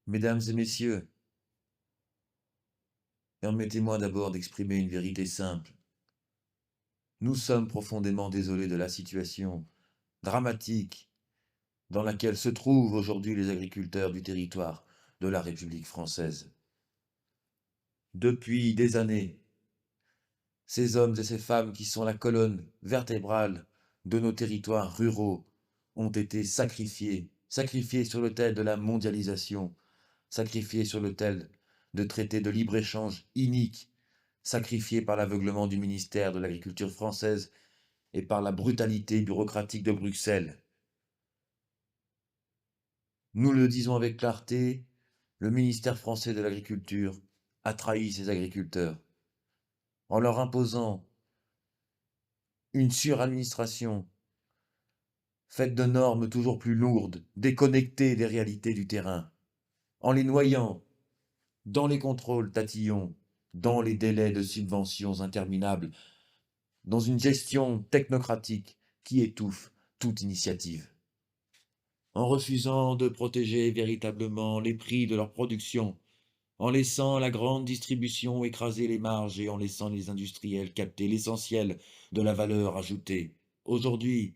Mesdames et messieurs, permettez-moi d'abord d'exprimer une vérité simple. Nous sommes profondément désolés de la situation dramatique dans laquelle se trouvent aujourd'hui les agriculteurs du territoire de la République française. Depuis des années, ces hommes et ces femmes qui sont la colonne vertébrale de nos territoires ruraux ont été sacrifiés sur l'autel de la mondialisation, sacrifiés sur l'autel de traités de libre-échange iniques, sacrifiés par l'aveuglement du ministère de l'Agriculture française et par la brutalité bureaucratique de Bruxelles. Nous le disons avec clarté, le ministère français de l'Agriculture a trahi ses agriculteurs en leur imposant une suradministration faite de normes toujours plus lourdes, déconnectées des réalités du terrain, en les noyant dans les contrôles tatillons, dans les délais de subventions interminables, dans une gestion technocratique qui étouffe toute initiative. En refusant de protéger véritablement les prix de leur production, en laissant la grande distribution écraser les marges et en laissant les industriels capter l'essentiel de la valeur ajoutée. Aujourd'hui,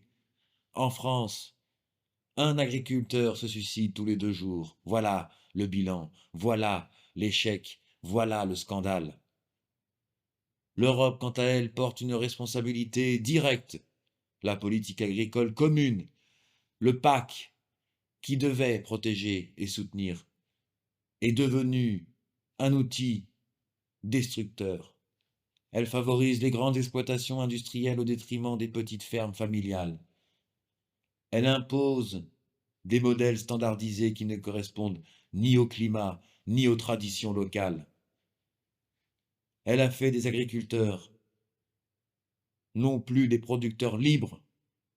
en France, un agriculteur se suicide tous les 2 jours. Voilà le bilan, voilà l'échec, voilà le scandale. L'Europe, quant à elle, porte une responsabilité directe. La politique agricole commune, le PAC, qui devait protéger et soutenir, est devenu un outil destructeur. Elle favorise les grandes exploitations industrielles au détriment des petites fermes familiales. Elle impose des modèles standardisés qui ne correspondent ni au climat, ni aux traditions locales. Elle a fait des agriculteurs non plus des producteurs libres,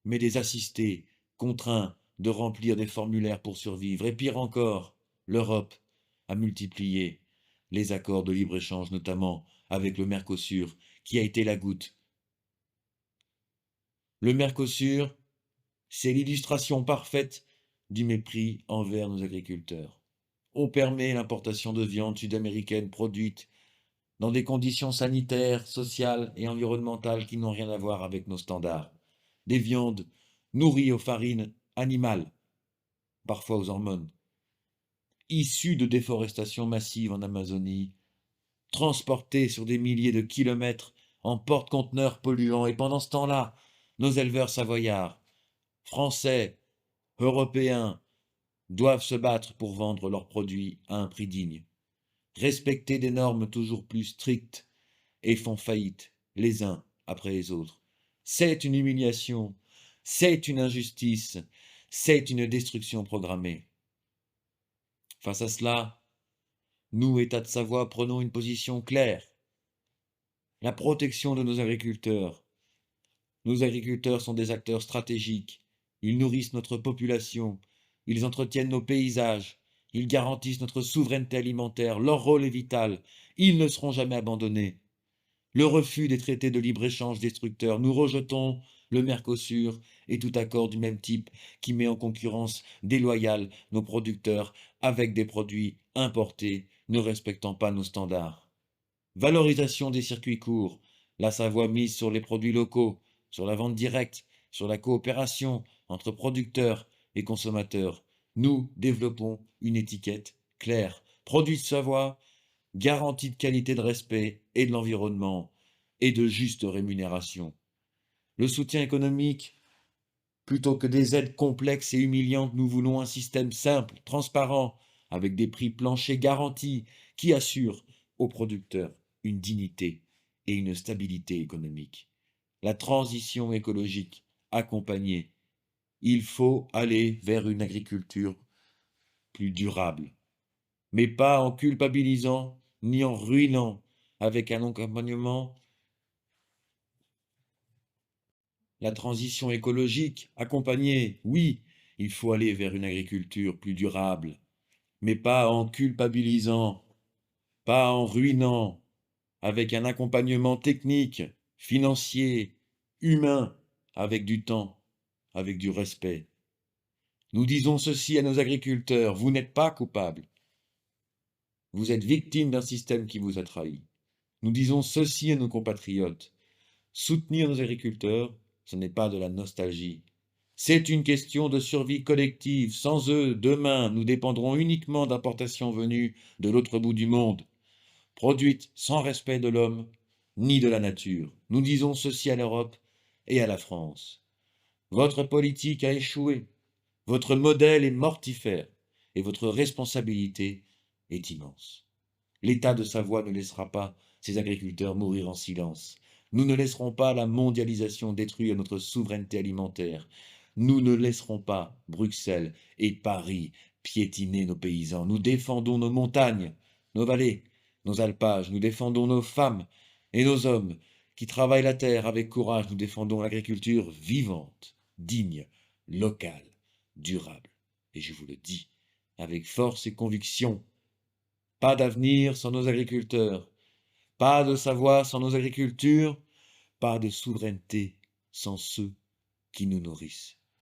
mais des assistés, contraints de remplir des formulaires pour survivre. Et pire encore, l'Europe a multiplié les accords de libre-échange, notamment avec le Mercosur, qui a été la goutte. Le Mercosur, c'est l'illustration parfaite du mépris envers nos agriculteurs. On permet l'importation de viande sud-américaine produite dans des conditions sanitaires, sociales et environnementales qui n'ont rien à voir avec nos standards. Des viandes nourries aux farines animales, parfois aux hormones, issues de déforestation massive en Amazonie, transportées sur des milliers de kilomètres en porte-conteneurs polluants. Et pendant ce temps-là, nos éleveurs savoyards, français, européens, doivent se battre pour vendre leurs produits à un prix digne, respecter des normes toujours plus strictes et font faillite les uns après les autres. C'est une humiliation, c'est une injustice, c'est une destruction programmée. Face à cela, nous, État de Savoie, prenons une position claire. La protection de nos agriculteurs. Nos agriculteurs sont des acteurs stratégiques. Ils nourrissent notre population. Ils entretiennent nos paysages. Ils garantissent notre souveraineté alimentaire. Leur rôle est vital. Ils ne seront jamais abandonnés. Le refus des traités de libre-échange destructeurs. Nous rejetons le Mercosur et tout accord du même type qui met en concurrence déloyale nos producteurs avec des produits importés ne respectant pas nos standards. Valorisation des circuits courts. La Savoie mise sur les produits locaux, sur la vente directe, sur la coopération entre producteurs et consommateurs. Nous développons une étiquette claire. Produits de Savoie, garantie de qualité de respect et de l'environnement et de juste rémunération. Le soutien économique, plutôt que des aides complexes et humiliantes, nous voulons un système simple, transparent, avec des prix planchers garantis qui assurent aux producteurs une dignité et une stabilité économique. La transition écologique accompagnée. Il faut aller vers une agriculture plus durable, mais pas en culpabilisant ni en ruinant, avec un accompagnement. La transition écologique accompagnée, oui, il faut aller vers une agriculture plus durable, mais pas en culpabilisant, pas en ruinant, avec un accompagnement technique, financier, humain, avec du temps, avec du respect. Nous disons ceci à nos agriculteurs, vous n'êtes pas coupables. Vous êtes victime d'un système qui vous a trahi. Nous disons ceci à nos compatriotes. Soutenir nos agriculteurs, ce n'est pas de la nostalgie. C'est une question de survie collective. Sans eux, demain, nous dépendrons uniquement d'importations venues de l'autre bout du monde, produites sans respect de l'homme ni de la nature. Nous disons ceci à l'Europe et à la France. Votre politique a échoué, votre modèle est mortifère et votre responsabilité est immense. L'État de Savoie ne laissera pas ses agriculteurs mourir en silence. Nous ne laisserons pas la mondialisation détruire notre souveraineté alimentaire. Nous ne laisserons pas Bruxelles et Paris piétiner nos paysans. Nous défendons nos montagnes, nos vallées, nos alpages. Nous défendons nos femmes et nos hommes qui travaillent la terre avec courage. Nous défendons l'agriculture vivante, digne, locale, durable. Et je vous le dis avec force et conviction, pas d'avenir sans nos agriculteurs, pas de savoir sans nos agricultures, pas de souveraineté sans ceux qui nous nourrissent.